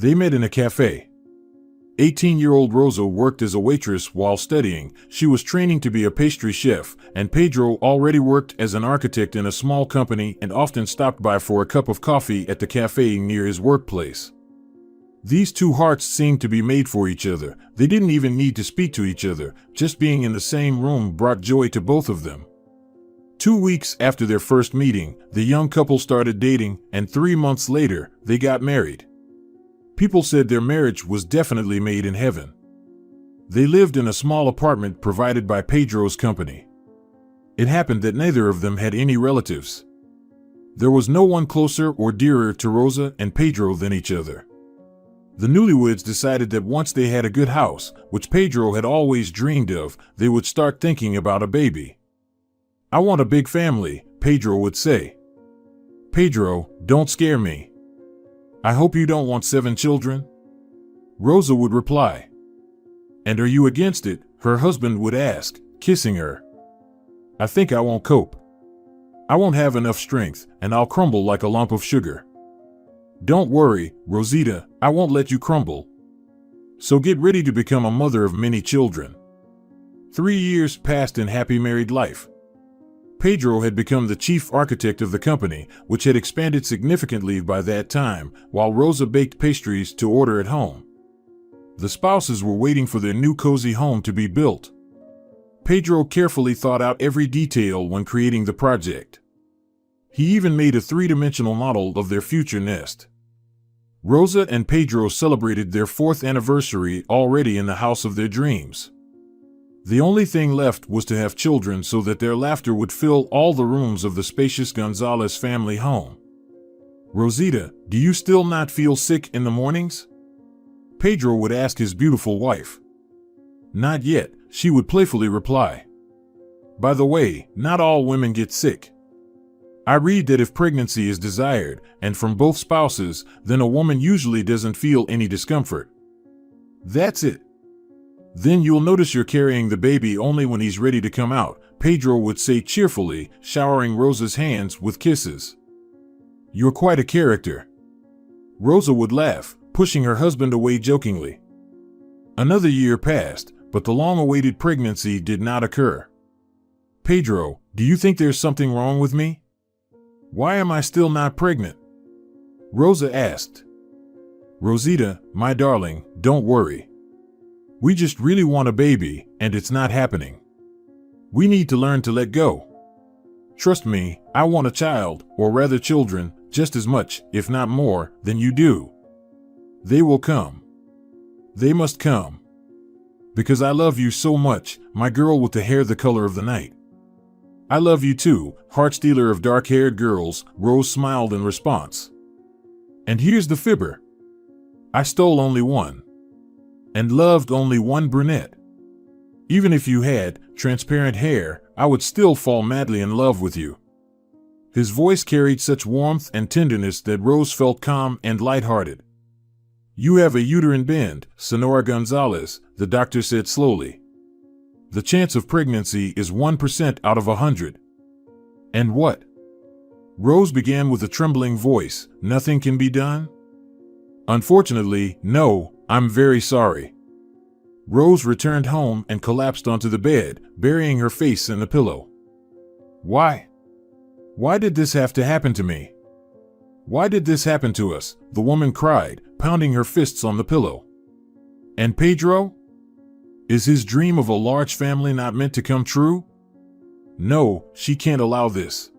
They met in a cafe. 18-year-old Rosa worked as a waitress while studying. She was training to be a pastry chef, and Pedro already worked as an architect in a small company and often stopped by for a cup of coffee at the cafe near his workplace. These two hearts seemed to be made for each other. They didn't even need to speak to each other. Just being in the same room brought joy to both of them. 2 weeks after their first meeting, the young couple started dating, and 3 months later, they got married. People said their marriage was definitely made in heaven. They lived in a small apartment provided by Pedro's company. It happened that neither of them had any relatives. There was no one closer or dearer to Rosa and Pedro than each other. The newlyweds decided that once they had a good house, which Pedro had always dreamed of, they would start thinking about a baby. "I want a big family," Pedro would say. "Pedro, don't scare me. I hope you don't want 7 children?" Rosa would reply. "And are you against it?" her husband would ask, kissing her. "I think I won't cope. I won't have enough strength, and I'll crumble like a lump of sugar." "Don't worry, Rosita, I won't let you crumble. So get ready to become a mother of many children." 3 years passed in happy married life. Pedro had become the chief architect of the company, which had expanded significantly by that time, while Rosa baked pastries to order at home. The spouses were waiting for their new cozy home to be built. Pedro carefully thought out every detail when creating the project. He even made a 3-dimensional model of their future nest. Rosa and Pedro celebrated their 4th anniversary already in the house of their dreams. The only thing left was to have children so that their laughter would fill all the rooms of the spacious Gonzalez family home. "Rosita, do you still not feel sick in the mornings?" Pedro would ask his beautiful wife. "Not yet," she would playfully reply. "By the way, not all women get sick. I read that if pregnancy is desired, and from both spouses, then a woman usually doesn't feel any discomfort. That's it. Then you'll notice you're carrying the baby only when he's ready to come out," Pedro would say cheerfully, showering Rosa's hands with kisses. "You're quite a character." Rosa would laugh, pushing her husband away jokingly. Another year passed, but the long-awaited pregnancy did not occur. "Pedro, do you think there's something wrong with me? Why am I still not pregnant?" Rosa asked. "Rosita, my darling, don't worry. We just really want a baby, and it's not happening. We need to learn to let go. Trust me, I want a child, or rather children, just as much, if not more, than you do. They will come. They must come. Because I love you so much, my girl with the hair the color of the night." "I love you too, heart stealer of dark-haired girls," Rose smiled in response. "And here's the fibber. I stole only one. And loved only one brunette. Even if you had transparent hair, I would still fall madly in love with you." His voice carried such warmth and tenderness that Rose felt calm and lighthearted. "You have a uterine bend, Sonora Gonzalez," the doctor said slowly. "The chance of pregnancy is 1% out of 100. "And what?" Rose began with a trembling voice. "Nothing can be done?" "Unfortunately, no. I'm very sorry." Rose returned home and collapsed onto the bed, burying her face in the pillow. "Why? Why did this have to happen to me? Why did this happen to us?" the woman cried, pounding her fists on the pillow. "And Pedro? Is his dream of a large family not meant to come true? No, she can't allow this."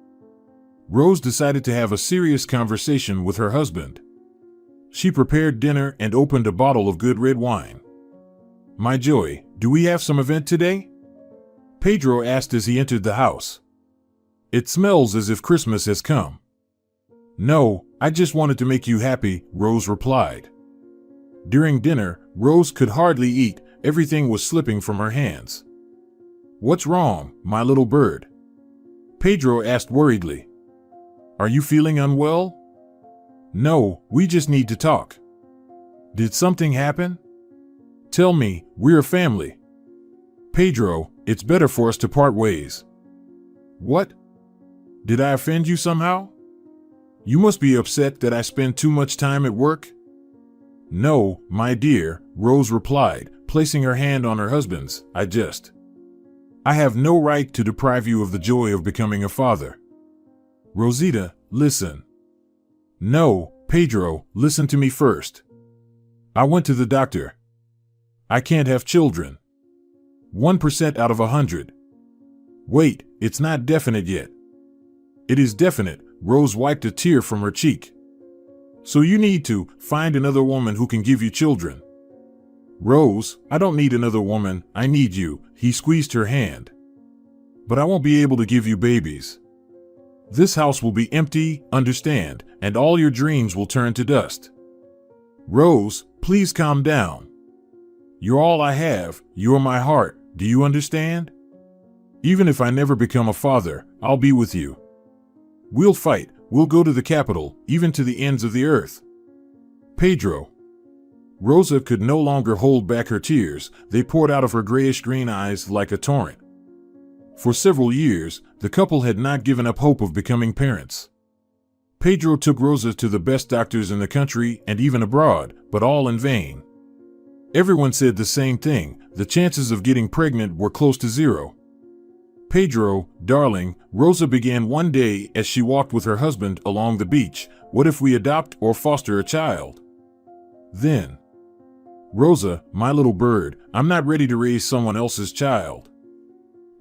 Rose decided to have a serious conversation with her husband. She prepared dinner and opened a bottle of good red wine. "My joy, do we have some event today?" Pedro asked as he entered the house. "It smells as if Christmas has come." "No, I just wanted to make you happy," Rose replied. During dinner, Rose could hardly eat. Everything was slipping from her hands. "What's wrong, my little bird?" Pedro asked worriedly. "Are you feeling unwell?" "No, we just need to talk." "Did something happen? Tell me, we're a family." "Pedro, it's better for us to part ways." "What? Did I offend you somehow? You must be upset that I spend too much time at work." No, my dear, Rose replied, placing her hand on her husband's. I have no right to deprive you of the joy of becoming a father. Rosita, listen. No, Pedro, listen to me first. I went to the doctor. I can't have children. 1% out of 100. Wait, it's not definite yet. It is definite. Rose wiped a tear from her cheek. So you need to find another woman who can give you children. Rose, I don't need another woman, I need you. He squeezed her hand. But I won't be able to give you babies. This house will be empty, understand, and all your dreams will turn to dust. Rose, please calm down. You're all I have, you're my heart, do you understand? Even if I never become a father, I'll be with you. We'll fight, we'll go to the capital, even to the ends of the earth. Pedro. Rosa could no longer hold back her tears, they poured out of her grayish-green eyes like a torrent. For several years, the couple had not given up hope of becoming parents. Pedro took Rosa to the best doctors in the country and even abroad, but all in vain. Everyone said the same thing, the chances of getting pregnant were close to zero. Pedro, darling, Rosa began one day as she walked with her husband along the beach, what if we adopt or foster a child? Then, Rosa, my little bird, I'm not ready to raise someone else's child.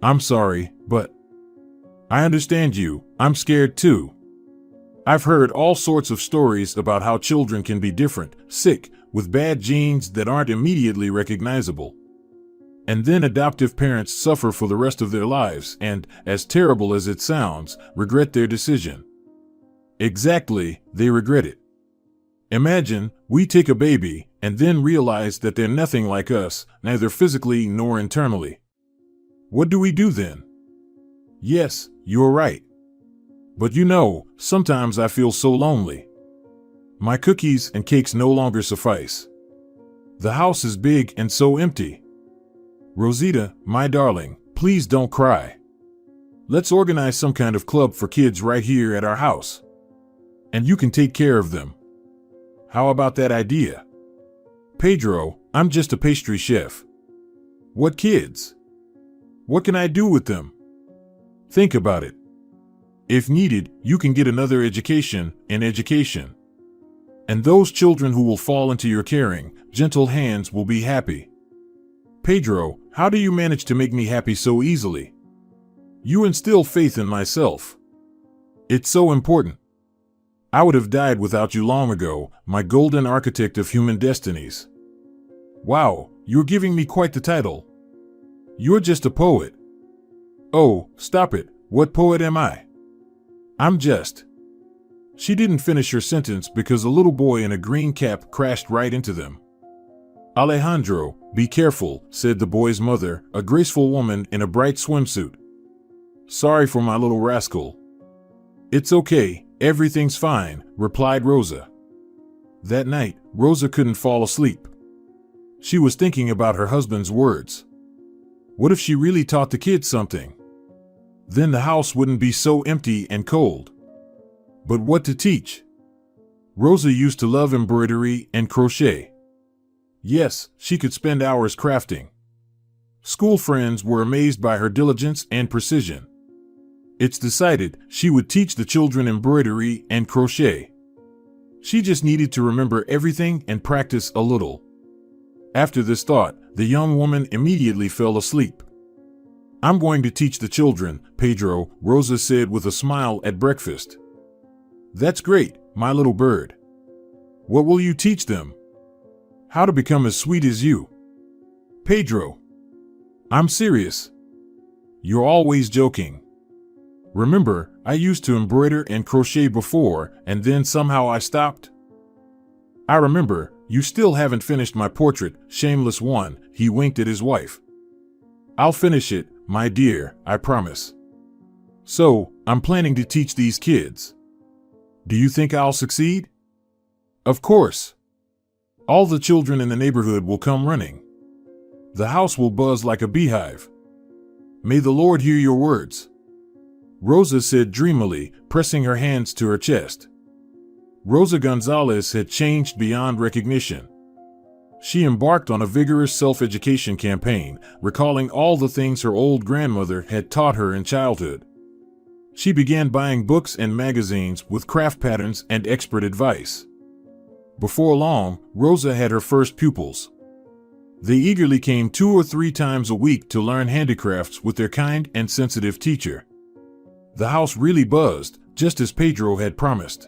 I'm sorry, but I understand you, I'm scared too. I've heard all sorts of stories about how children can be different, sick, with bad genes that aren't immediately recognizable. And then adoptive parents suffer for the rest of their lives and, as terrible as it sounds, regret their decision. Exactly, they regret it. Imagine, we take a baby, and then realize that they're nothing like us, neither physically nor internally. What do we do then? Yes, you're right. But you know, sometimes I feel so lonely. My cookies and cakes no longer suffice. The house is big and so empty. Rosita, my darling, please don't cry. Let's organize some kind of club for kids right here at our house. And you can take care of them. How about that idea? Pedro, I'm just a pastry chef. What kids? What can I do with them? Think about it. If needed, you can get another education, an education. And those children who will fall into your caring, gentle hands will be happy. Pedro, how do you manage to make me happy so easily? You instill faith in myself. It's so important. I would have died without you long ago, my golden architect of human destinies. Wow, you're giving me quite the title. You're just a poet. Oh, stop it, what poet am I? I'm just. She didn't finish her sentence because a little boy in a green cap crashed right into them. Alejandro, be careful, said the boy's mother, a graceful woman in a bright swimsuit. Sorry for my little rascal. It's okay, everything's fine, replied Rosa. That night, Rosa couldn't fall asleep. She was thinking about her husband's words. What if she really taught the kids something? Then the house wouldn't be so empty and cold. But what to teach? Rosa used to love embroidery and crochet. Yes, she could spend hours crafting. School friends were amazed by her diligence and precision. It's decided she would teach the children embroidery and crochet. She just needed to remember everything and practice a little. After this thought, the young woman immediately fell asleep. I'm going to teach the children, Pedro, Rosa said with a smile at breakfast. That's great, my little bird. What will you teach them? How to become as sweet as you. Pedro. I'm serious. You're always joking. Remember, I used to embroider and crochet before, and then somehow I stopped? I remember, you still haven't finished my portrait, shameless one, he winked at his wife. I'll finish it, my dear, I promise. So, I'm planning to teach these kids. Do you think I'll succeed? Of course. All the children in the neighborhood will come running. The house will buzz like a beehive. May the Lord hear your words. Rosa said dreamily, pressing her hands to her chest. Rosa Gonzalez had changed beyond recognition. She embarked on a vigorous self-education campaign, recalling all the things her old grandmother had taught her in childhood. She began buying books and magazines with craft patterns and expert advice. Before long, Rosa had her first pupils. They eagerly came 2 or 3 times a week to learn handicrafts with their kind and sensitive teacher. The house really buzzed, just as Pedro had promised.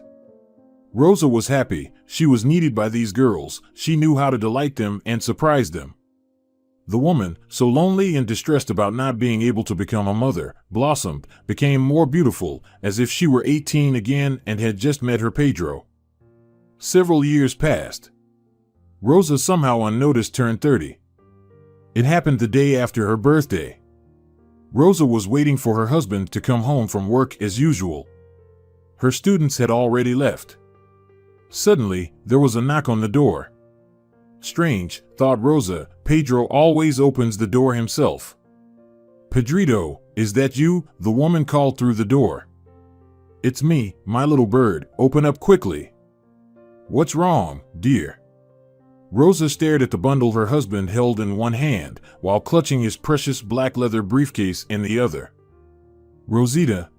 Rosa was happy. She was needed by these girls. She knew how to delight them and surprise them. The woman, so lonely and distressed about not being able to become a mother, blossomed, became more beautiful, as if she were 18 again and had just met her Pedro. Several years passed. Rosa somehow unnoticed turned 30. It happened the day after her birthday. Rosa was waiting for her husband to come home from work as usual. Her students had already left. Suddenly, there was a knock on the door. Strange, thought Rosa, Pedro always opens the door himself. Pedrito, is that you? The woman called through the door. It's me, my little bird, open up quickly. What's wrong, dear? Rosa stared at the bundle her husband held in one hand, while clutching his precious black leather briefcase in the other. Rosita,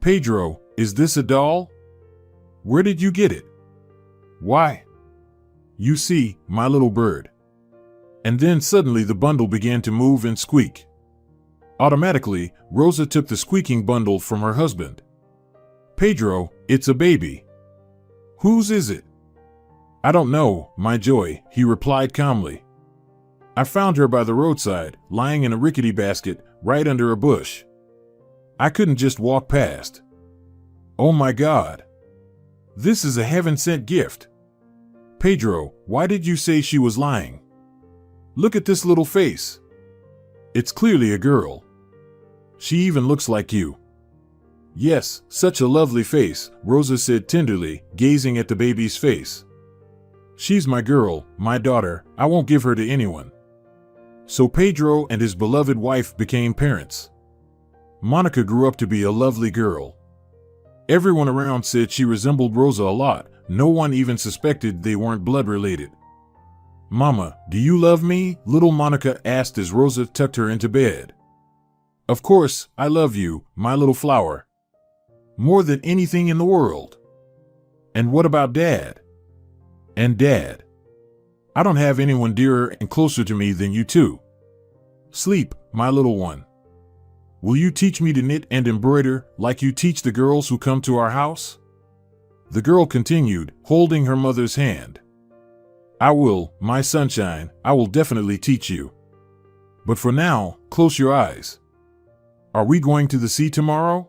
Pedro, is this a doll? Where did you get it? Why? You see, my little bird. And then suddenly the bundle began to move and squeak. Automatically, Rosa took the squeaking bundle from her husband. Pedro, it's a baby. Whose is it? I don't know, my joy, he replied calmly. I found her by the roadside, lying in a rickety basket, right under a bush. I couldn't just walk past. Oh my God. This is a heaven-sent gift. Pedro, why did you say she was lying? Look at this little face. It's clearly a girl. She even looks like you. Yes, such a lovely face, Rosa said tenderly, gazing at the baby's face. She's my girl, my daughter, I won't give her to anyone. So Pedro and his beloved wife became parents. Monica grew up to be a lovely girl. Everyone around said she resembled Rosa a lot. No one even suspected they weren't blood related. Mama, do you love me? Little Monica asked as Rosa tucked her into bed. Of course, I love you, my little flower. More than anything in the world. And what about Dad? And Dad? I don't have anyone dearer and closer to me than you two. Sleep, my little one. Will you teach me to knit and embroider like you teach the girls who come to our house? The girl continued, holding her mother's hand. I will, my sunshine, I will definitely teach you. But for now, close your eyes. Are we going to the sea tomorrow?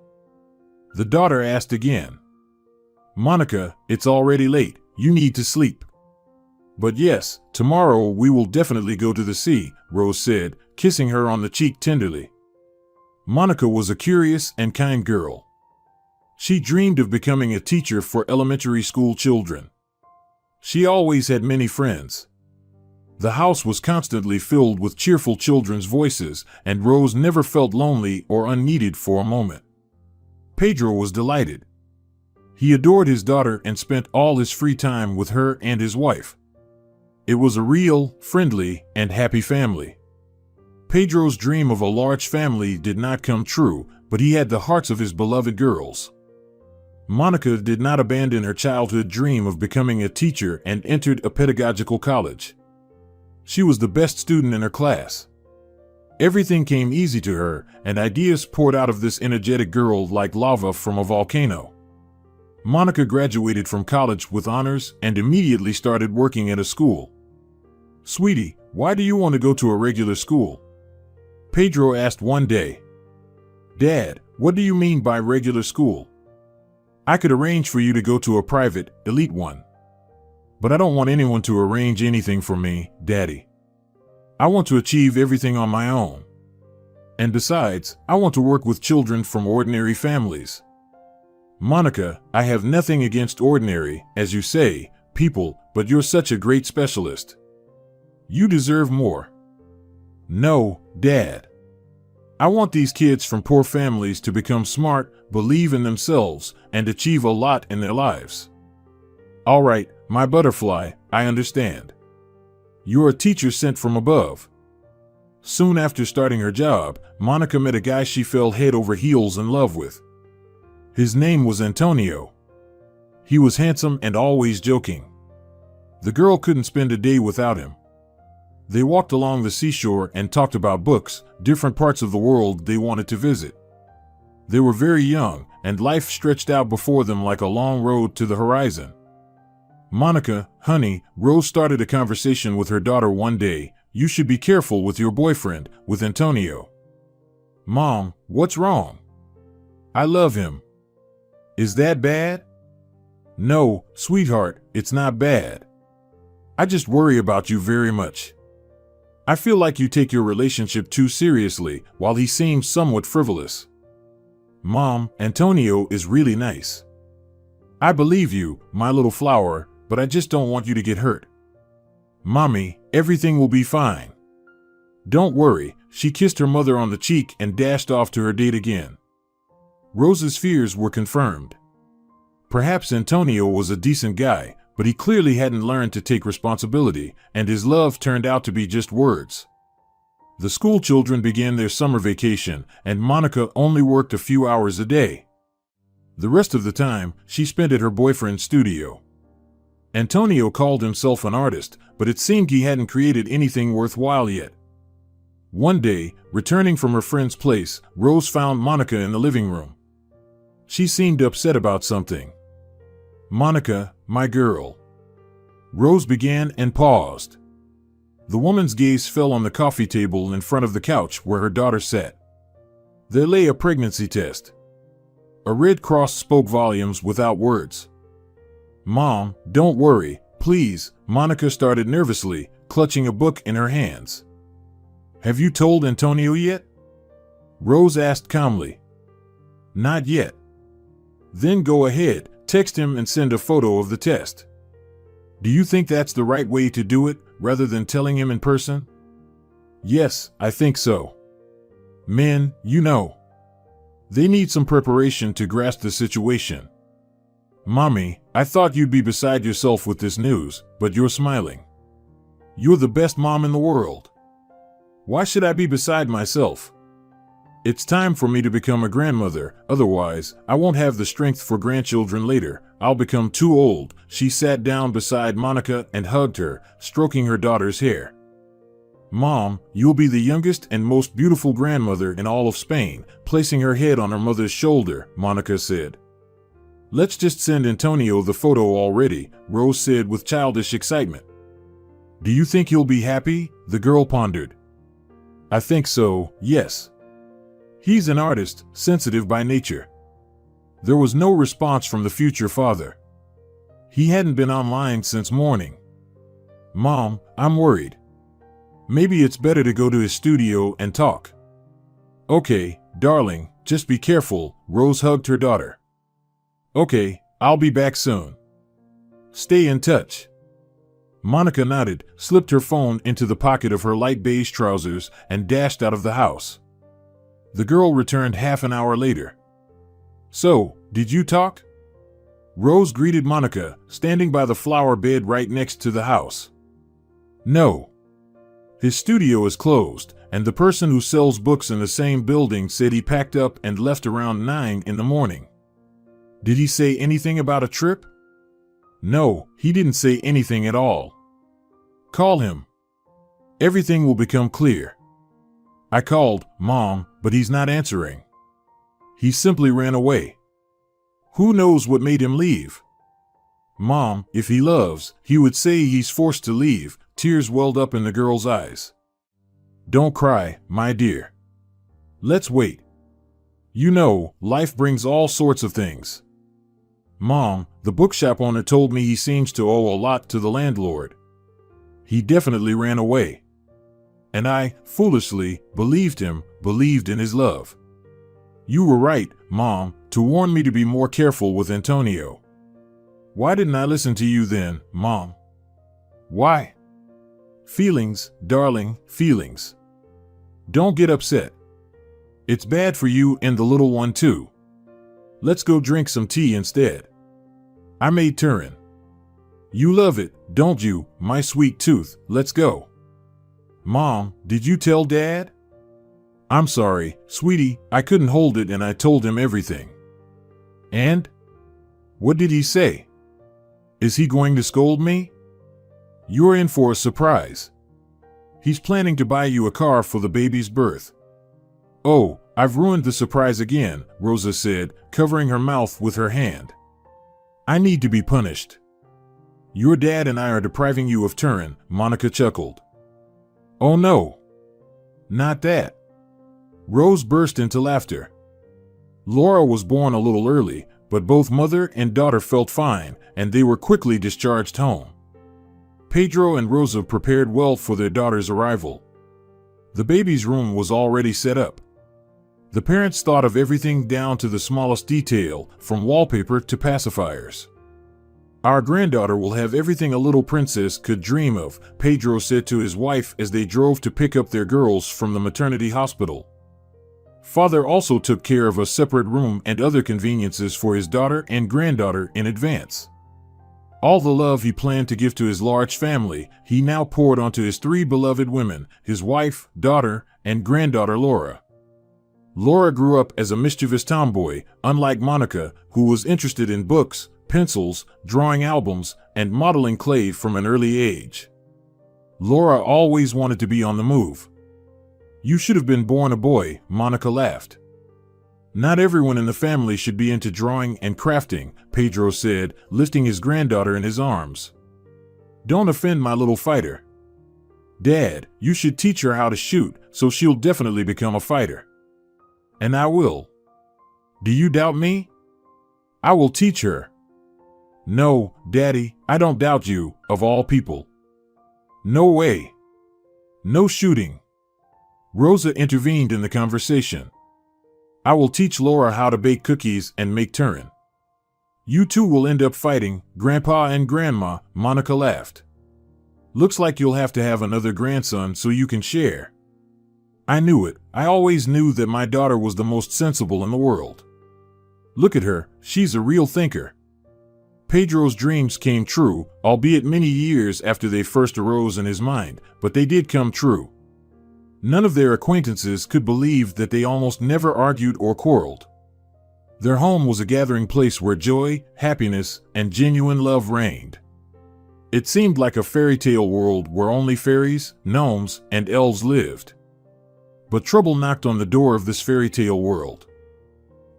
The daughter asked again. Monica, it's already late, you need to sleep. But yes, tomorrow we will definitely go to the sea, Rose said, kissing her on the cheek tenderly. Monica was a curious and kind girl. She dreamed of becoming a teacher for elementary school children. She always had many friends. The house was constantly filled with cheerful children's voices, and Rose never felt lonely or unneeded for a moment. Pedro was delighted. He adored his daughter and spent all his free time with her and his wife. It was a real, friendly, and happy family. Pedro's dream of a large family did not come true, but he had the hearts of his beloved girls. Monica did not abandon her childhood dream of becoming a teacher and entered a pedagogical college. She was the best student in her class. Everything came easy to her, and ideas poured out of this energetic girl like lava from a volcano. Monica graduated from college with honors and immediately started working at a school. Sweetie, why do you want to go to a regular school? Pedro asked one day. Dad, what do you mean by regular school? I could arrange for you to go to a private, elite one. But I don't want anyone to arrange anything for me, Daddy. I want to achieve everything on my own. And besides, I want to work with children from ordinary families. Monica, I have nothing against ordinary, as you say, people, but you're such a great specialist. You deserve more. No, Dad. I want these kids from poor families to become smart, believe in themselves, and achieve a lot in their lives. All right, my butterfly, I understand. You're a teacher sent from above. Soon after starting her job, Monica met a guy she fell head over heels in love with. His name was Antonio. He was handsome and always joking. The girl couldn't spend a day without him. They walked along the seashore and talked about books, different parts of the world they wanted to visit. They were very young, and life stretched out before them like a long road to the horizon. Monica, honey, Rose started a conversation with her daughter one day. You should be careful with your boyfriend, with Antonio. Mom, what's wrong? I love him. Is that bad? No, sweetheart, it's not bad. I just worry about you very much. I feel like you take your relationship too seriously, while he seems somewhat frivolous. Mom, Antonio is really nice. I believe you, my little flower, but I just don't want you to get hurt. Mommy, everything will be fine. Don't worry, she kissed her mother on the cheek and dashed off to her date again. Rose's fears were confirmed. Perhaps Antonio was a decent guy, but he clearly hadn't learned to take responsibility, and his love turned out to be just words. The school children began their summer vacation, and Monica only worked a few hours a day. The rest of the time, she spent at her boyfriend's studio. Antonio called himself an artist, but it seemed he hadn't created anything worthwhile yet. One day, returning from her friend's place, Rose found Monica in the living room. She seemed upset about something. Monica, my girl. Rose began and paused. The woman's gaze fell on the coffee table in front of the couch where her daughter sat. There lay a pregnancy test. A red cross spoke volumes without words. Mom, don't worry, please, Monica started nervously, clutching a book in her hands. Have you told Antonio yet? Rose asked calmly. Not yet. Then go ahead, text him and send a photo of the test. Do you think that's the right way to do it, rather than telling him in person? Yes, I think so. Men, you know. They need some preparation to grasp the situation. Mommy, I thought you'd be beside yourself with this news, but you're smiling. You're the best mom in the world. Why should I be beside myself? It's time for me to become a grandmother, otherwise, I won't have the strength for grandchildren later. I'll become too old. She sat down beside Monica and hugged her, stroking her daughter's hair. Mom, you'll be the youngest and most beautiful grandmother in all of Spain, placing her head on her mother's shoulder, Monica said. Let's just send Antonio the photo already, Rose said with childish excitement. Do you think he'll be happy? The girl pondered. I think so, yes. He's an artist, sensitive by nature. There was no response from the future father. He hadn't been online since morning. Mom, I'm worried. Maybe it's better to go to his studio and talk. Okay, darling, just be careful, Rose hugged her daughter. Okay, I'll be back soon. Stay in touch. Monica nodded, slipped her phone into the pocket of her light beige trousers, and dashed out of the house. The girl returned half an hour later. So, did you talk? Rose greeted Monica, standing by the flower bed right next to the house. No. His studio is closed, and the person who sells books in the same building said he packed up and left around 9 in the morning. Did he say anything about a trip? No, he didn't say anything at all. Call him. Everything will become clear. I called, Mom, but he's not answering. He simply ran away. Who knows what made him leave? Mom, if he loves, he would say he's forced to leave. Tears welled up in the girl's eyes. Don't cry, my dear. Let's wait. You know, life brings all sorts of things. Mom, the bookshop owner told me he seems to owe a lot to the landlord. He definitely ran away. And I, foolishly, believed him, believed in his love. You were right, Mom, to warn me to be more careful with Antonio. Why didn't I listen to you then, Mom? Why? Feelings, darling, feelings. Don't get upset. It's bad for you and the little one too. Let's go drink some tea instead. I made Turin. You love it, don't you, my sweet tooth? Let's go. Mom, did you tell Dad? I'm sorry, sweetie, I couldn't hold it and I told him everything. And? What did he say? Is he going to scold me? You're in for a surprise. He's planning to buy you a car for the baby's birth. Oh, I've ruined the surprise again, Rosa said, covering her mouth with her hand. I need to be punished. Your dad and I are depriving you of Turin, Monica chuckled. Oh no. Not that. Rose burst into laughter. Laura was born a little early, but both mother and daughter felt fine, and they were quickly discharged home. Pedro and Rosa prepared well for their daughter's arrival. The baby's room was already set up. The parents thought of everything down to the smallest detail, from wallpaper to pacifiers. Our granddaughter will have everything a little princess could dream of, Pedro said to his wife as they drove to pick up their girls from the maternity hospital. Father also took care of a separate room and other conveniences for his daughter and granddaughter in advance. All the love he planned to give to his large family, he now poured onto his three beloved women, his wife, daughter, and granddaughter Laura. Laura grew up as a mischievous tomboy, unlike Monica, who was interested in books, pencils, drawing albums, and modeling clay from an early age. Laura always wanted to be on the move. You should have been born a boy, Monica laughed. Not everyone in the family should be into drawing and crafting, Pedro said, lifting his granddaughter in his arms. Don't offend my little fighter. Dad, you should teach her how to shoot, so she'll definitely become a fighter. And I will. Do you doubt me? I will teach her. No, Daddy, I don't doubt you, of all people. No way. No shooting. Rosa intervened in the conversation. I will teach Laura how to bake cookies and make Turin. You two will end up fighting, Grandpa and Grandma, Monica laughed. Looks like you'll have to have another grandson so you can share. I knew it. I always knew that my daughter was the most sensible in the world. Look at her, she's a real thinker. Pedro's dreams came true, albeit many years after they first arose in his mind, but they did come true. None of their acquaintances could believe that they almost never argued or quarreled. Their home was a gathering place where joy, happiness, and genuine love reigned. It seemed like a fairy tale world where only fairies, gnomes, and elves lived. But trouble knocked on the door of this fairy tale world.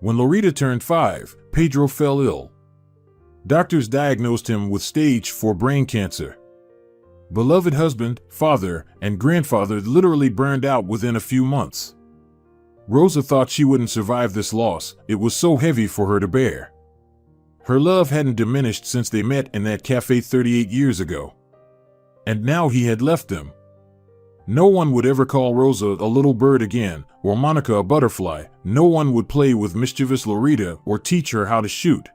When Lorita turned 5, Pedro fell ill. Doctors diagnosed him with stage 4 brain cancer. Beloved husband, father, and grandfather literally burned out within a few months. Rosa thought she wouldn't survive this loss, it was so heavy for her to bear. Her love hadn't diminished since they met in that cafe 38 years ago. And now he had left them. No one would ever call Rosa a little bird again, or Monica a butterfly. No one would play with mischievous Lorita or teach her how to shoot.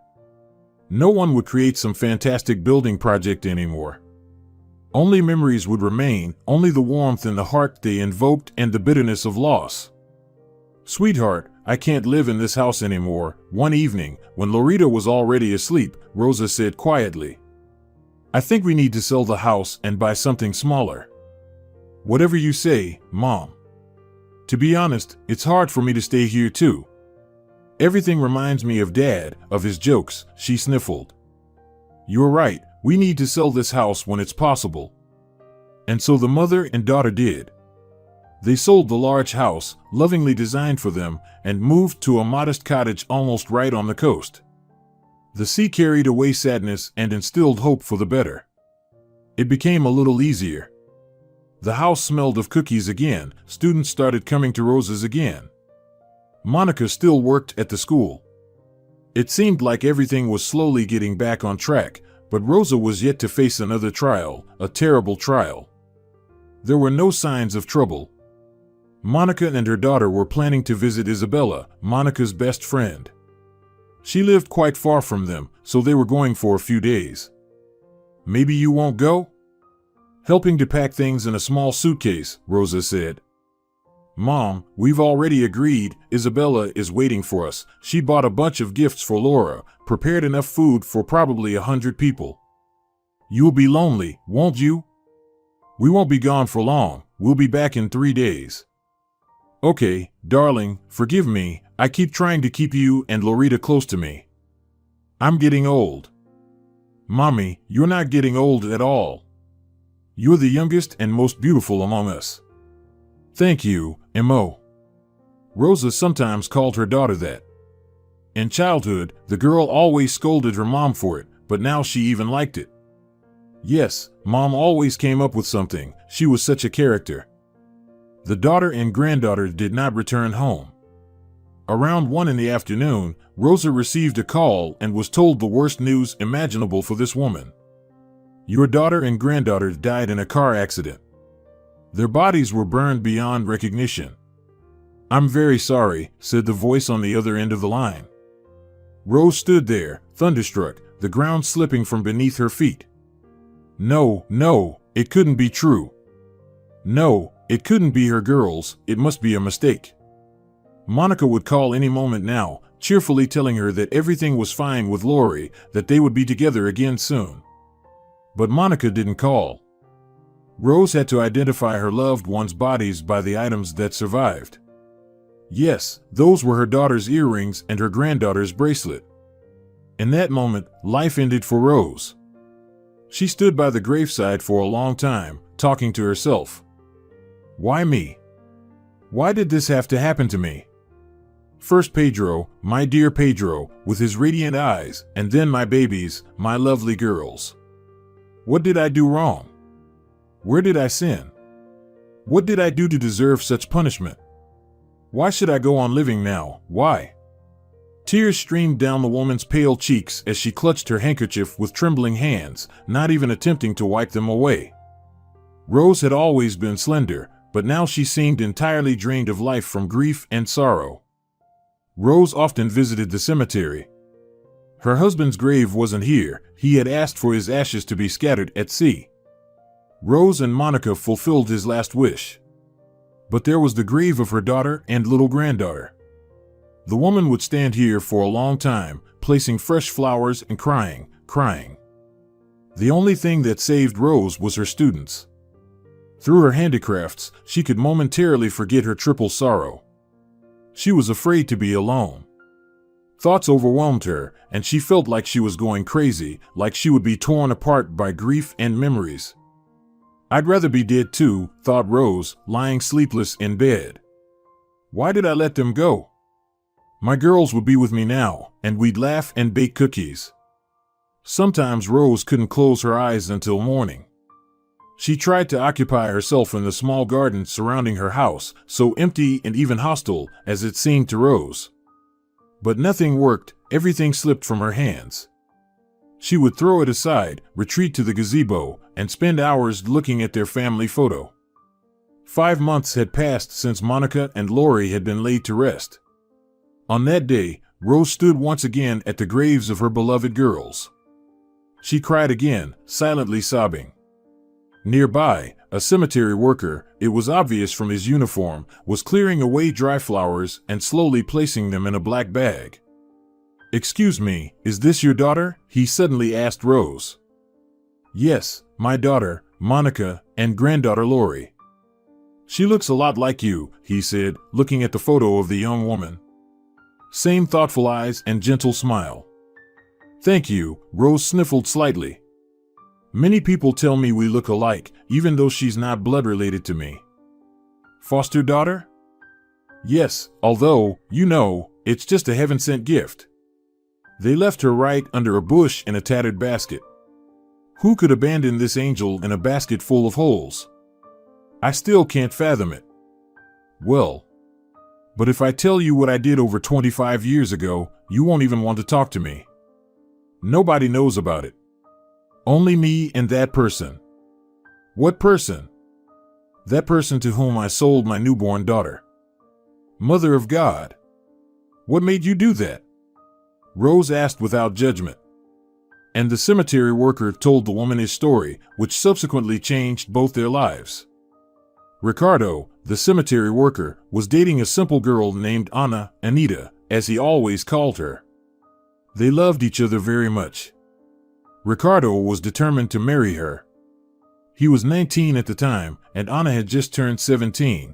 No one would create some fantastic building project anymore. Only memories would remain, only the warmth in the heart they invoked and the bitterness of loss. Sweetheart, I can't live in this house anymore, one evening, when Lorita was already asleep, Rosa said quietly. I think we need to sell the house and buy something smaller. Whatever you say, Mom. To be honest, it's hard for me to stay here too. Everything reminds me of Dad, of his jokes, she sniffled. You're right, we need to sell this house when it's possible. And so the mother and daughter did. They sold the large house, lovingly designed for them, and moved to a modest cottage almost right on the coast. The sea carried away sadness and instilled hope for the better. It became a little easier. The house smelled of cookies again, students started coming to Rosa's again. Monica still worked at the school. It seemed like everything was slowly getting back on track, but Rosa was yet to face another trial, a terrible trial. There were no signs of trouble. Monica and her daughter were planning to visit Isabella, Monica's best friend. She lived quite far from them, so they were going for a few days. Maybe you won't go? Helping to pack things in a small suitcase, Rosa said. Mom, we've already agreed, Isabella is waiting for us. She bought a bunch of gifts for Laura, prepared enough food for probably 100 people. You'll be lonely, won't you? We won't be gone for long. We'll be back in 3 days. Okay, darling, forgive me. I keep trying to keep you and Loretta close to me. I'm getting old. Mommy, you're not getting old at all. You're the youngest and most beautiful among us. Thank you, Mo. Rosa sometimes called her daughter that. In childhood, the girl always scolded her mom for it, but now she even liked it. Yes, Mom always came up with something. She was such a character. The daughter and granddaughter did not return home. Around 1 in the afternoon, Rosa received a call and was told the worst news imaginable for this woman. Your daughter and granddaughter died in a car accident. Their bodies were burned beyond recognition. I'm very sorry, said the voice on the other end of the line. Rose stood there, thunderstruck, the ground slipping from beneath her feet. No, it couldn't be true. No, it couldn't be her girls, it must be a mistake. Monica would call any moment now, cheerfully telling her that everything was fine with Lori, that they would be together again soon. But Monica didn't call. Rose had to identify her loved ones' bodies by the items that survived. Yes, those were her daughter's earrings and her granddaughter's bracelet. In that moment, life ended for Rose. She stood by the graveside for a long time, talking to herself. Why me? Why did this have to happen to me? First Pedro, my dear Pedro, with his radiant eyes, and then my babies, my lovely girls. What did I do wrong? Where did I sin? What did I do to deserve such punishment? Why should I go on living now? Why? Tears streamed down the woman's pale cheeks as she clutched her handkerchief with trembling hands, not even attempting to wipe them away. Rose had always been slender, but now she seemed entirely drained of life from grief and sorrow. Rose often visited the cemetery. Her husband's grave wasn't here. He had asked for his ashes to be scattered at sea. Rose and Monica fulfilled his last wish. But there was the grave of her daughter and little granddaughter. The woman would stand here for a long time, placing fresh flowers and crying. The only thing that saved Rose was her students. Through her handicrafts, she could momentarily forget her triple sorrow. She was afraid to be alone. Thoughts overwhelmed her, and she felt like she was going crazy, like she would be torn apart by grief and memories. I'd rather be dead too, thought Rose, lying sleepless in bed. Why did I let them go? My girls would be with me now, and we'd laugh and bake cookies. Sometimes Rose couldn't close her eyes until morning. She tried to occupy herself in the small garden surrounding her house, so empty and even hostile as it seemed to Rose. But nothing worked, everything slipped from her hands. She would throw it aside, retreat to the gazebo, and spend hours looking at their family photo. 5 months had passed since Monica and Lori had been laid to rest. On that day, Rose stood once again at the graves of her beloved girls. She cried again, silently sobbing. Nearby, a cemetery worker, it was obvious from his uniform, was clearing away dry flowers and slowly placing them in a black bag. Excuse me, is this your daughter? He suddenly asked Rose. Yes, my daughter, Monica, and granddaughter Lori. She looks a lot like you, he said, looking at the photo of the young woman. Same thoughtful eyes and gentle smile. Thank you, Rose sniffled slightly. Many people tell me we look alike, even though she's not blood related to me. Foster daughter? Yes, although, it's just a heaven-sent gift. They left her right under a bush in a tattered basket. Who could abandon this angel in a basket full of holes? I still can't fathom it. Well, but if I tell you what I did over 25 years ago, you won't even want to talk to me. Nobody knows about it. Only me and that person. What person? That person to whom I sold my newborn daughter. Mother of God. What made you do that? Rose asked without judgment. And the cemetery worker told the woman his story, which subsequently changed both their lives. Ricardo, the cemetery worker, was dating a simple girl named Anita, as he always called her. They loved each other very much. Ricardo was determined to marry her. He was 19 at the time, and Anna had just turned 17.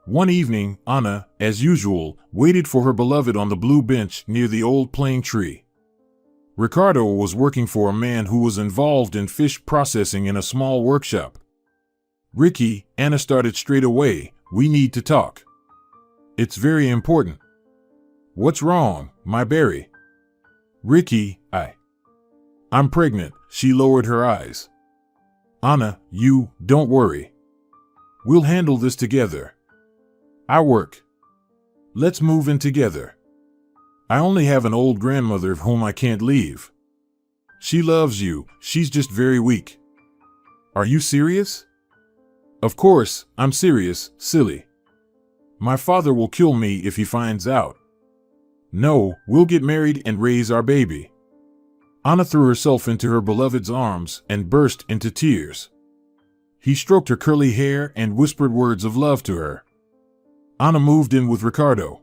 One evening, Anna, as usual, waited for her beloved on the blue bench near the old plane tree. Ricardo was working for a man who was involved in fish processing in a small workshop. "Ricky," Anna started straight away, "we need to talk. It's very important." "What's wrong, my berry?" "Ricky, I'm pregnant." She lowered her eyes. "Anna, don't worry. We'll handle this together. I work. Let's move in together. I only have an old grandmother whom I can't leave. She loves you, she's just very weak." "Are you serious?" "Of course, I'm serious, silly. My father will kill me if he finds out. No, we'll get married and raise our baby." Anna threw herself into her beloved's arms and burst into tears. He stroked her curly hair and whispered words of love to her. Anna moved in with Ricardo.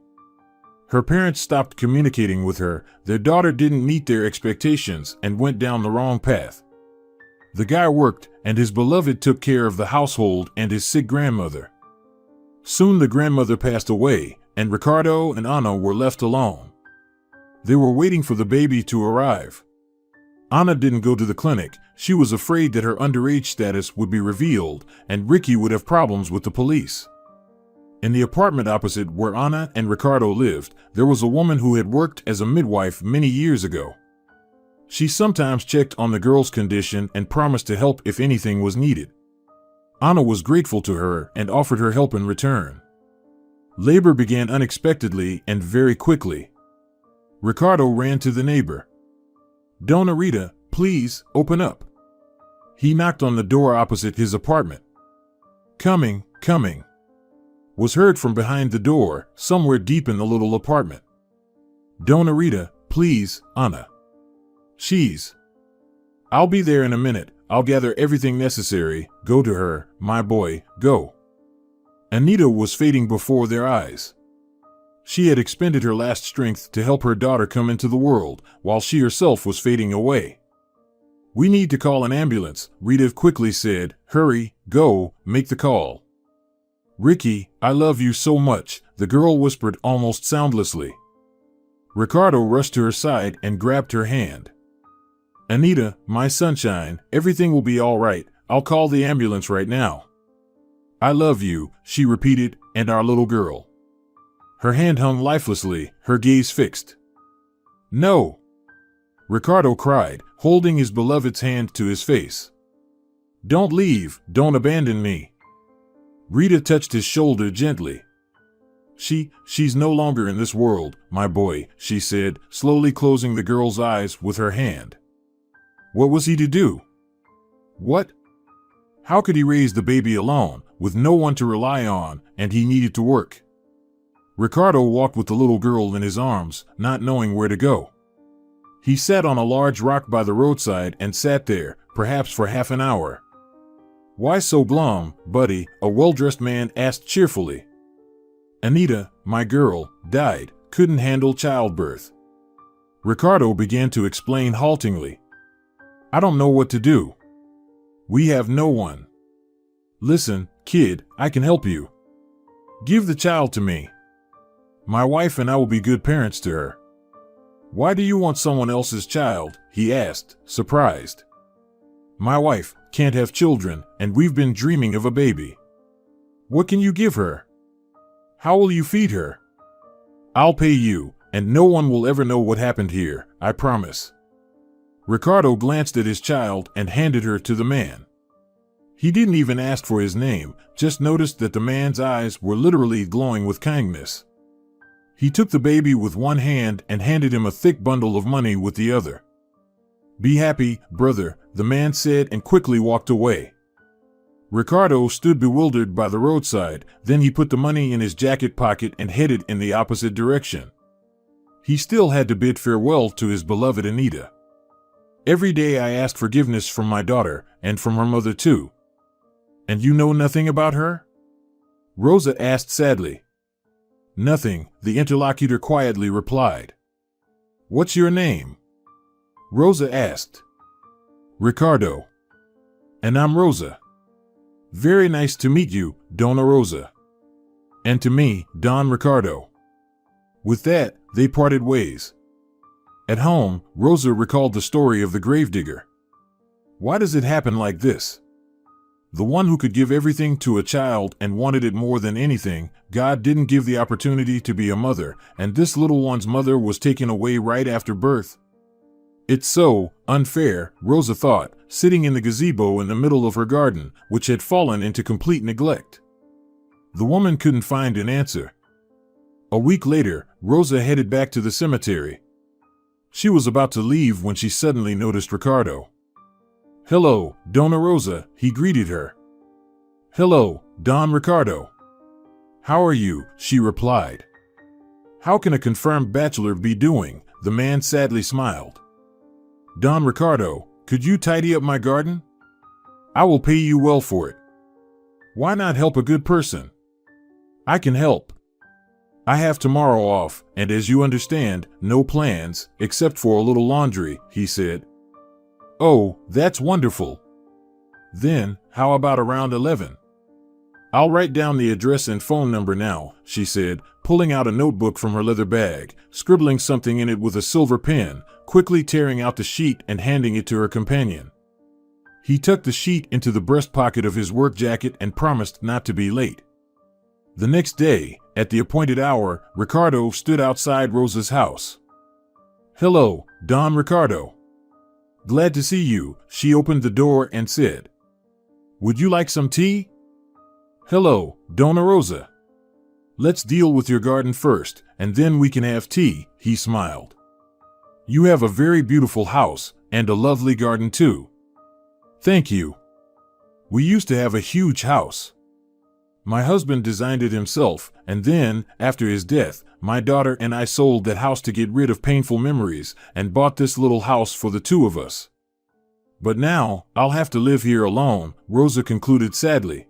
Her parents stopped communicating with her, their daughter didn't meet their expectations and went down the wrong path. The guy worked, and his beloved took care of the household and his sick grandmother. Soon the grandmother passed away, and Ricardo and Anna were left alone. They were waiting for the baby to arrive. Anna didn't go to the clinic. She was afraid that her underage status would be revealed, and Ricky would have problems with the police. In the apartment opposite where Anna and Ricardo lived, there was a woman who had worked as a midwife many years ago. She sometimes checked on the girl's condition and promised to help if anything was needed. Anna was grateful to her and offered her help in return. Labor began unexpectedly and very quickly. Ricardo ran to the neighbor. "Dona Rita, please, open up." He knocked on the door opposite his apartment. Coming," was heard from behind the door, somewhere deep in the little apartment. "Dona Rita, please, Anna. I'll be there in a minute. I'll gather everything necessary. Go to her, my boy, go." Anita was fading before their eyes. She had expended her last strength to help her daughter come into the world, while she herself was fading away. "We need to call an ambulance," Rita quickly said. "Hurry, go, make the call." "Ricky, I love you so much," the girl whispered almost soundlessly. Ricardo rushed to her side and grabbed her hand. "Anita, my sunshine, everything will be all right. I'll call the ambulance right now." "I love you," she repeated, "and our little girl." Her hand hung lifelessly, her gaze fixed. "No!" Ricardo cried, holding his beloved's hand to his face. "Don't leave, don't abandon me." Rita touched his shoulder gently. She's no longer in this world, my boy," she said, slowly closing the girl's eyes with her hand. What was he to do? What? How could he raise the baby alone, with no one to rely on, and he needed to work? Ricardo walked with the little girl in his arms, not knowing where to go. He sat on a large rock by the roadside and sat there, perhaps for half an hour. "Why so glum, buddy?" a well-dressed man asked cheerfully. "Anita, my girl, died, couldn't handle childbirth." Ricardo began to explain haltingly. "I don't know what to do. We have no one. Listen, kid, I can help you. Give the child to me. My wife and I will be good parents to her." "Why do you want someone else's child?" he asked, surprised. "My wife can't have children, and we've been dreaming of a baby." "What can you give her? How will you feed her?" "I'll pay you, and no one will ever know what happened here, I promise." Ricardo glanced at his child and handed her to the man. He didn't even ask for his name, just noticed that the man's eyes were literally glowing with kindness. He took the baby with one hand and handed him a thick bundle of money with the other. "Be happy, brother," the man said and quickly walked away. Ricardo stood bewildered by the roadside, then he put the money in his jacket pocket and headed in the opposite direction. He still had to bid farewell to his beloved Anita. "Every day I asked forgiveness from my daughter, and from her mother too." "And you know nothing about her?" Rosa asked sadly. "Nothing," the interlocutor quietly replied. "What's your name?" Rosa asked. Ricardo. And I'm Rosa. Very nice to meet you, Dona Rosa. And to me, Don Ricardo. With that, they parted ways. At home, Rosa recalled the story of the gravedigger. Why does it happen like this? The one who could give everything to a child and wanted it more than anything, God didn't give the opportunity to be a mother, and this little one's mother was taken away right after birth. It's so unfair, Rosa thought, sitting in the gazebo in the middle of her garden, which had fallen into complete neglect. The woman couldn't find an answer. A week later, Rosa headed back to the cemetery. She was about to leave when she suddenly noticed Ricardo. "Hello, Dona Rosa," he greeted her. "Hello, Don Ricardo." "How are you?" she replied. "How can a confirmed bachelor be doing?" The man sadly smiled. "Don Ricardo, could you tidy up my garden? I will pay you well for it." "Why not help a good person?" "I can help. I have tomorrow off, and as you understand, no plans, except for a little laundry," he said. "Oh, that's wonderful. Then, how about around 11? "I'll write down the address and phone number now," she said, pulling out a notebook from her leather bag, scribbling something in it with a silver pen, quickly tearing out the sheet and handing it to her companion. He tucked the sheet into the breast pocket of his work jacket and promised not to be late. The next day, at the appointed hour, Ricardo stood outside Rosa's house. "Hello, Don Ricardo. Glad to see you," she opened the door and said. "Would you like some tea?" "Hello, Dona Rosa. Let's deal with your garden first, and then we can have tea," he smiled. "You have a very beautiful house, and a lovely garden too." "Thank you. We used to have a huge house. My husband designed it himself, and then, after his death, my daughter and I sold that house to get rid of painful memories and bought this little house for the two of us. But now, I'll have to live here alone," Rosa concluded sadly.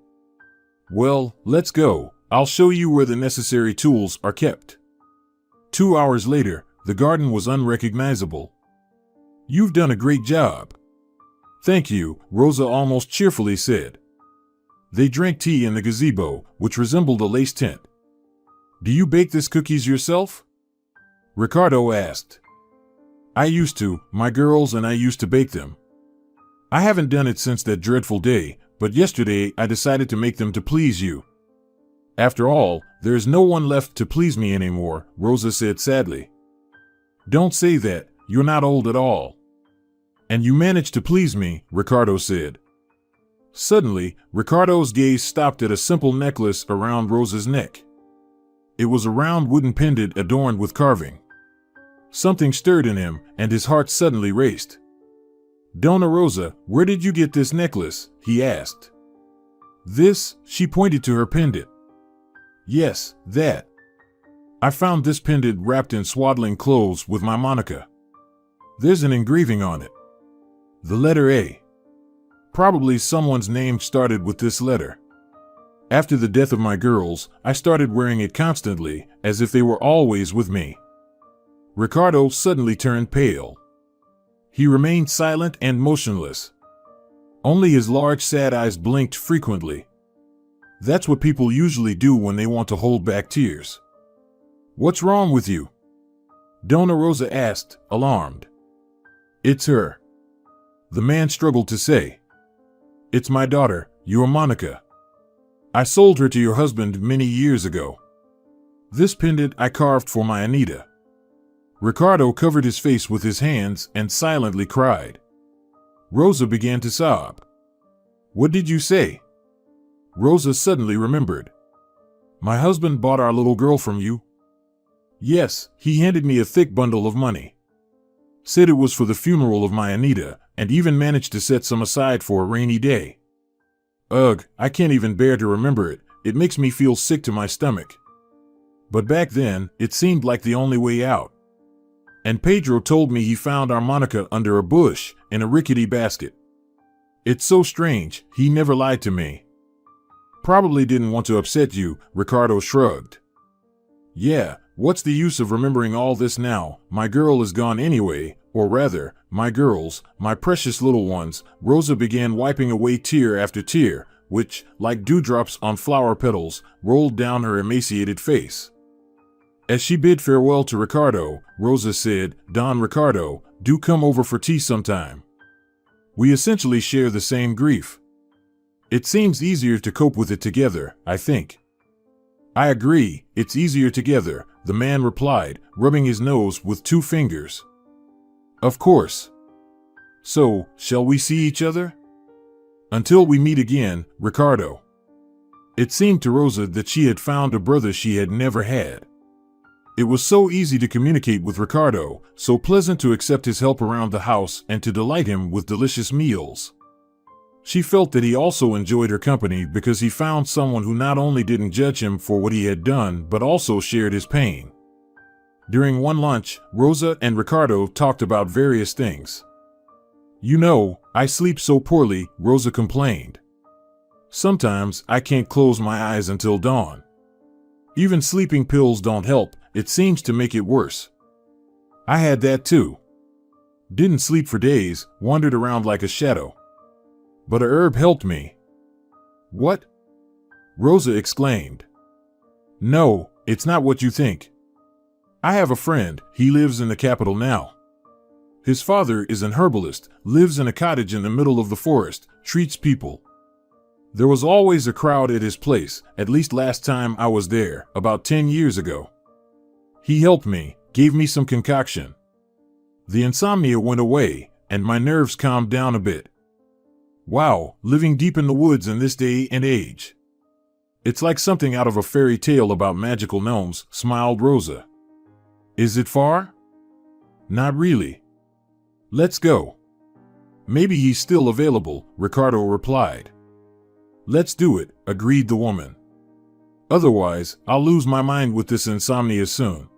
"Well, let's go. I'll show you where the necessary tools are kept." 2 hours later, the garden was unrecognizable. "You've done a great job." "Thank you," Rosa almost cheerfully said. They drank tea in the gazebo, which resembled a lace tent. "Do you bake these cookies yourself?" Ricardo asked. "I used to. My girls and I used to bake them. I haven't done it since that dreadful day, but yesterday I decided to make them to please you." "After all, there is no one left to please me anymore," Rosa said sadly. "Don't say that. You're not old at all." "And you managed to please me," Ricardo said. Suddenly, Ricardo's gaze stopped at a simple necklace around Rosa's neck. It was a round wooden pendant adorned with carving. Something stirred in him, and his heart suddenly raced. "Dona Rosa, where did you get this necklace?" he asked. "This?" She pointed to her pendant. "Yes, that. I found this pendant wrapped in swaddling clothes with my Monica. There's an engraving on it. The letter A. Probably someone's name started with this letter. After the death of my girls, I started wearing it constantly, as if they were always with me." Ricardo suddenly turned pale. He remained silent and motionless. Only his large sad eyes blinked frequently. That's what people usually do when they want to hold back tears. "What's wrong with you?" Dona Rosa asked, alarmed. "It's her." The man struggled to say. "It's my daughter, your Monica. I sold her to your husband many years ago. This pendant I carved for my Anita." Ricardo covered his face with his hands and silently cried. Rosa began to sob. "What did you say?" Rosa suddenly remembered. "My husband bought our little girl from you?" "Yes, he handed me a thick bundle of money. Said it was for the funeral of my Anita, and even managed to set some aside for a rainy day. Ugh, I can't even bear to remember it. It makes me feel sick to my stomach. But back then, it seemed like the only way out. And Pedro told me he found our Monica under a bush in a rickety basket. It's so strange, he never lied to me." "Probably didn't want to upset you," Ricardo shrugged. "Yeah, what's the use of remembering all this now? My girl is gone anyway, or rather, my girls, my precious little ones, Rosa began wiping away tear after tear, which, like dewdrops on flower petals, rolled down her emaciated face. As she bid farewell to Ricardo, Rosa said, "Don Ricardo, do come over for tea sometime. We essentially share the same grief. It seems easier to cope with it together, I think." "I agree, it's easier together," the man replied, rubbing his nose with 2 fingers. "Of course. So, shall we see each other?" "Until we meet again, Ricardo." It seemed to Rosa that she had found a brother she had never had. It was so easy to communicate with Ricardo, so pleasant to accept his help around the house and to delight him with delicious meals. She felt that he also enjoyed her company because he found someone who not only didn't judge him for what he had done but also shared his pain. During one lunch, Rosa and Ricardo talked about various things. "You know, I sleep so poorly," Rosa complained. "Sometimes I can't close my eyes until dawn. Even sleeping pills don't help, it seems to make it worse. I had that too. Didn't sleep for days, wandered around like a shadow. But a herb helped me." "What?" Rosa exclaimed. "No, it's not what you think. I have a friend, he lives in the capital now. His father is an herbalist, lives in a cottage in the middle of the forest, treats people. There was always a crowd at his place, at least last time I was there, about 10 years ago. He helped me, gave me some concoction. The insomnia went away, and my nerves calmed down a bit. Wow, living deep in the woods in this day and age. It's like something out of a fairy tale about magical gnomes," smiled Rosa. "Is it far?" "Not really. Let's go." "Maybe he's still available," Ricardo replied. "Let's do it," agreed the woman. "Otherwise, I'll lose my mind with this insomnia soon."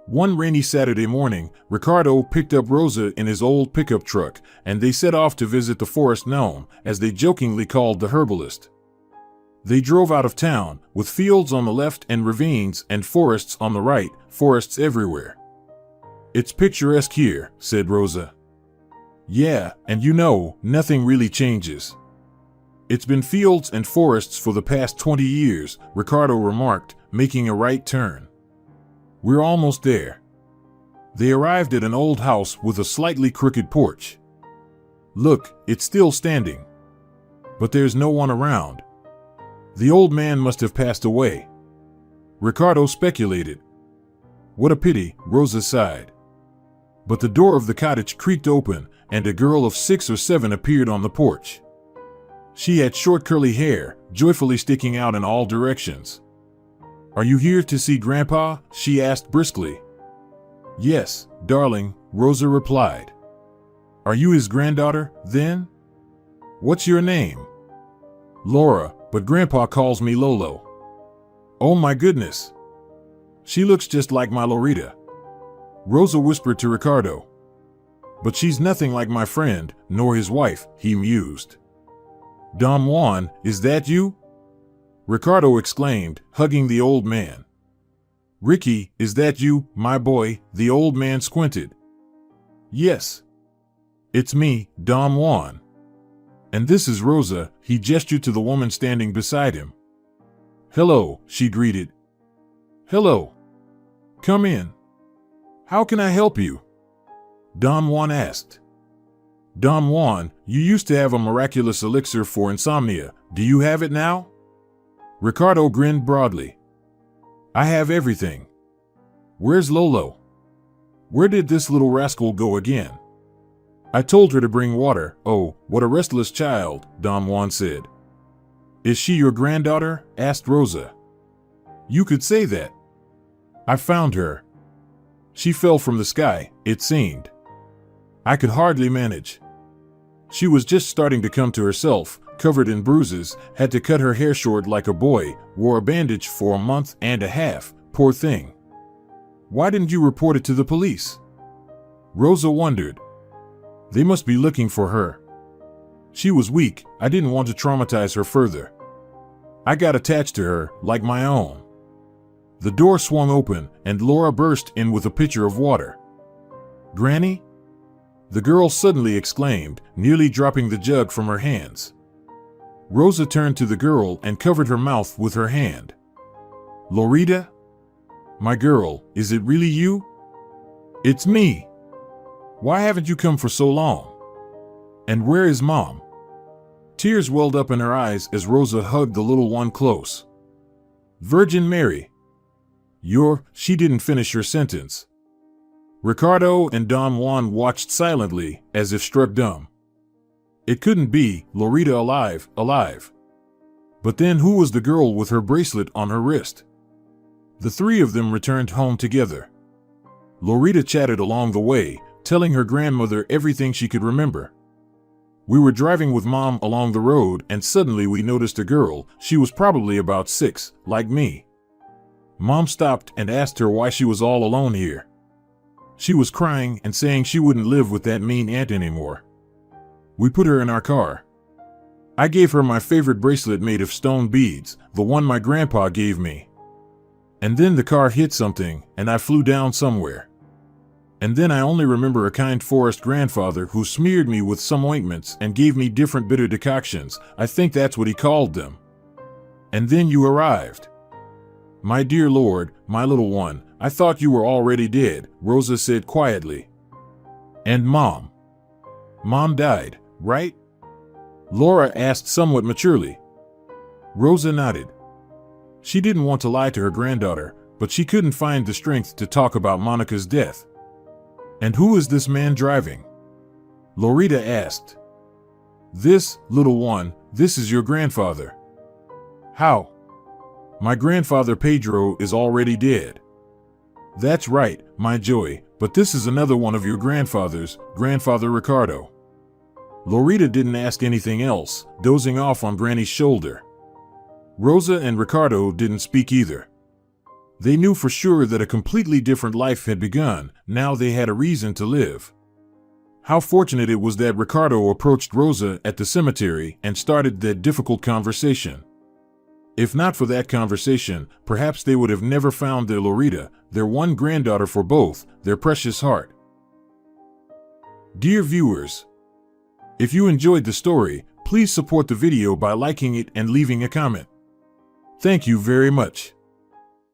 One rainy Saturday morning, Ricardo picked up Rosa in his old pickup truck, and they set off to visit the forest gnome, as they jokingly called the herbalist. They drove out of town, with fields on the left and ravines and forests on the right, forests everywhere. "It's picturesque here," said Rosa. "Yeah, and you know, nothing really changes. It's been fields and forests for the past 20 years, Ricardo remarked, making a right turn. "We're almost there." They arrived at an old house with a slightly crooked porch. "Look, it's still standing. But there's no one around. The old man must have passed away," Ricardo speculated. "What a pity," Rosa sighed. But the door of the cottage creaked open, and a girl of 6 or 7 appeared on the porch. She had short curly hair, joyfully sticking out in all directions. "Are you here to see Grandpa?" she asked briskly. "Yes, darling," Rosa replied. "Are you his granddaughter, then?" "What's your name?" "Laura, but Grandpa calls me Lolo." "Oh my goodness. She looks just like my Lorita," Rosa whispered to Ricardo. "But she's nothing like my friend, nor his wife," he mused. "Don Juan, is that you?" Ricardo exclaimed, hugging the old man. "Ricky, is that you, my boy?" The old man squinted. "Yes. It's me, Don Juan. And this is Rosa," he gestured to the woman standing beside him. "Hello," she greeted. "Hello. Come in. How can I help you?" Don Juan asked. "Don Juan, you used to have a miraculous elixir for insomnia. Do you have it now?" Ricardo grinned broadly. "I have everything. Where's Lolo? Where did this little rascal go again?" "I told her to bring water." "Oh, what a restless child," Don Juan said. "Is she your granddaughter?" asked Rosa. "You could say that. I found her. She fell from the sky, it seemed. I could hardly manage. She was just starting to come to herself, covered in bruises, had to cut her hair short like a boy, wore a bandage for a month and a half, poor thing." "Why didn't you report it to the police?" Rosa wondered. "They must be looking for her. She was weak, I didn't want to traumatize her further. I got attached to her, like my own." The door swung open, and Laura burst in with a pitcher of water. "Granny?" the girl suddenly exclaimed, nearly dropping the jug from her hands. Rosa turned to the girl and covered her mouth with her hand. "Loretta? My girl, is it really you?" "It's me. Why haven't you come for so long? And where is Mom?" Tears welled up in her eyes as Rosa hugged the little one close. "Virgin Mary. She didn't finish her sentence." Ricardo and Don Juan watched silently, as if struck dumb. It couldn't be Loretta alive. But then who was the girl with her bracelet on her wrist? The three of them returned home together. Loretta chatted along the way, telling her grandmother everything she could remember. "We were driving with Mom along the road and suddenly we noticed a girl. She was probably about 6, like me. Mom stopped and asked her why she was all alone here. She was crying and saying she wouldn't live with that mean aunt anymore. We put her in our car. I gave her my favorite bracelet made of stone beads, the one my grandpa gave me. And then the car hit something and I flew down somewhere. And then I only remember a kind forest grandfather who smeared me with some ointments and gave me different bitter decoctions. I think that's what he called them. And then you arrived. My dear Lord, my little one, I thought you were already dead," Rosa said quietly. "And Mom? Mom died, right?" Laura asked somewhat maturely. Rosa nodded. She didn't want to lie to her granddaughter, but she couldn't find the strength to talk about Monica's death. "And who is this man driving?" Loretta asked. "This, little one, this is your grandfather." "How?" "My grandfather Pedro is already dead." "That's right, my joy, but this is another one of your grandfathers, Grandfather Ricardo." Loretta didn't ask anything else, dozing off on Granny's shoulder. Rosa and Ricardo didn't speak either. They knew for sure that a completely different life had begun. Now they had a reason to live. How fortunate it was that Ricardo approached Rosa at the cemetery and started that difficult conversation. If not for that conversation, perhaps they would have never found their Loretta, their one granddaughter for both, their precious heart. Dear viewers, if you enjoyed the story, please support the video by liking it and leaving a comment. Thank you very much.